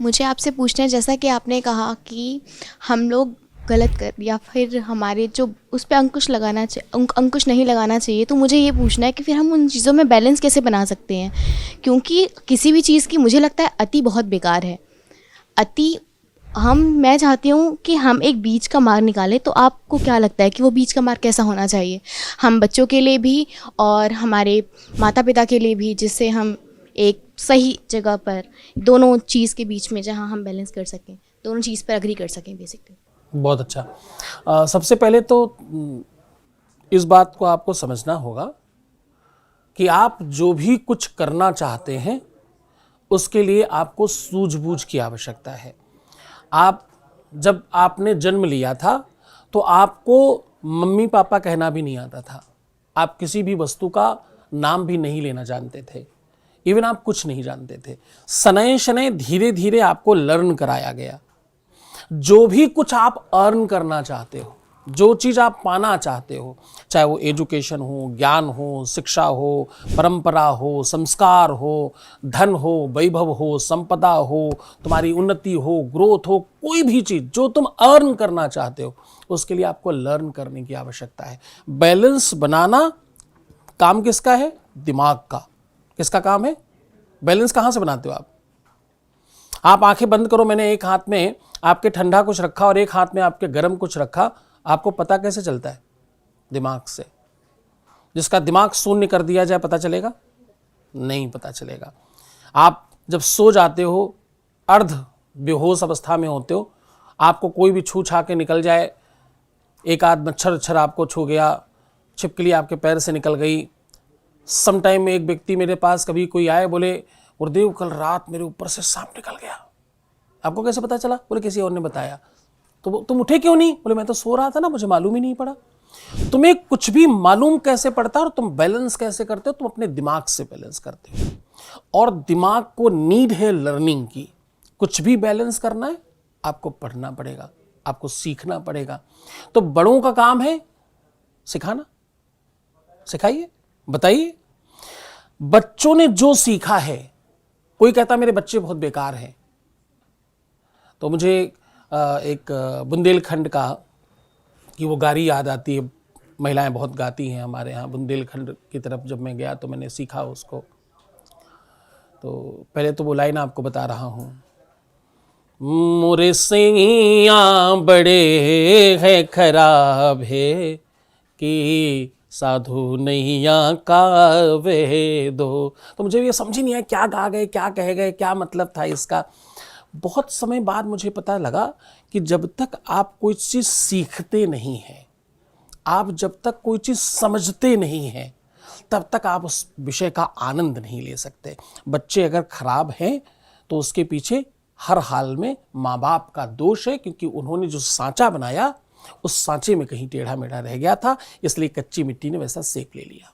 मुझे आपसे पूछना है, जैसा कि आपने कहा कि हम लोग गलत कर या फिर हमारे जो उस पे अंकुश नहीं लगाना चाहिए, तो मुझे ये पूछना है कि फिर हम उन चीज़ों में बैलेंस कैसे बना सकते हैं? क्योंकि किसी भी चीज़ की मुझे लगता है अति बहुत बेकार है। अति मैं चाहती हूँ कि हम एक बीच का मार्ग निकालें। तो आपको क्या लगता है कि वो बीच का मार्ग कैसा होना चाहिए, हम बच्चों के लिए भी और हमारे माता पिता के लिए भी, जिससे हम एक सही जगह पर दोनों चीज़ के बीच में जहाँ हम बैलेंस कर सकें, दोनों चीज़ पर अग्री कर सकें बेसिकली। बहुत अच्छा। सबसे पहले तो इस बात को आपको समझना होगा कि आप जो भी कुछ करना चाहते हैं उसके लिए आपको सूझबूझ की आवश्यकता है। आप जब आपने जन्म लिया था तो आपको मम्मी पापा कहना भी नहीं आता था, आप किसी भी वस्तु का नाम भी नहीं लेना जानते थे, इवन आप कुछ नहीं जानते थे। शनय शनय धीरे धीरे आपको लर्न कराया गया। जो भी कुछ आप अर्न करना चाहते हो, जो चीज़ आप पाना चाहते हो, चाहे वो एजुकेशन हो, ज्ञान हो, शिक्षा हो, परंपरा हो, संस्कार हो, धन हो, वैभव हो, संपदा हो, तुम्हारी उन्नति हो, ग्रोथ हो, कोई भी चीज़ जो तुम अर्न करना चाहते हो उसके लिए आपको लर्न करने की आवश्यकता है। बैलेंस बनाना काम किसका है? दिमाग का। किसका काम है? बैलेंस कहाँ से बनाते हो आप आंखें बंद करो, मैंने एक हाथ में आपके ठंडा कुछ रखा और एक हाथ में आपके गर्म कुछ रखा, आपको पता कैसे चलता है? दिमाग से। जिसका दिमाग शून्य कर दिया जाए पता चलेगा? नहीं पता चलेगा। आप जब सो जाते हो, अर्ध बेहोश अवस्था में होते हो, आपको कोई भी छू छा के निकल जाए, एक आध मच्छर आपको छू गया, छिपकली आपके पैर से निकल गई। समटाइम में एक व्यक्ति मेरे पास कभी कोई आए, बोले गुरुदेव कल रात मेरे ऊपर से सांप निकल गया। आपको कैसे पता चला? बोले किसी और ने बताया। तो तुम उठे क्यों नहीं? बोले मैं तो सो रहा था ना, मुझे मालूम ही नहीं पड़ा। तुम्हें कुछ भी मालूम कैसे पड़ता है और तुम बैलेंस कैसे करते हो? तुम अपने दिमाग से बैलेंस करते हो, और दिमाग को नीड है लर्निंग की। कुछ भी बैलेंस करना है आपको पढ़ना पड़ेगा, आपको सीखना पड़ेगा। तो बड़ों का काम है सिखाना। सिखाइए, बताइए। बच्चों ने जो सीखा है, कोई कहता मेरे बच्चे बहुत बेकार हैं, तो मुझे एक बुंदेलखंड का कि वो गारी याद आती है। महिलाएं बहुत गाती हैं हमारे यहाँ। बुंदेलखंड की तरफ जब मैं गया तो मैंने सीखा उसको। तो पहले तो वो लाइन आपको बता रहा हूँ। मोरे सैया बड़े है खराब है कि साधु नैया कावे दो। तो मुझे ये समझ ही नहीं आया क्या गा गए, क्या कह गए, क्या मतलब था इसका। बहुत समय बाद मुझे पता लगा कि जब तक आप कोई चीज़ सीखते नहीं हैं, आप जब तक कोई चीज़ समझते नहीं हैं, तब तक आप उस विषय का आनंद नहीं ले सकते। बच्चे अगर खराब हैं तो उसके पीछे हर हाल में माँ बाप का दोष है, क्योंकि उन्होंने जो सांचा बनाया उस सांचे में कहीं टेढ़ा मेढ़ा रह गया था, इसलिए कच्ची मिट्टी ने वैसा सेक ले लिया।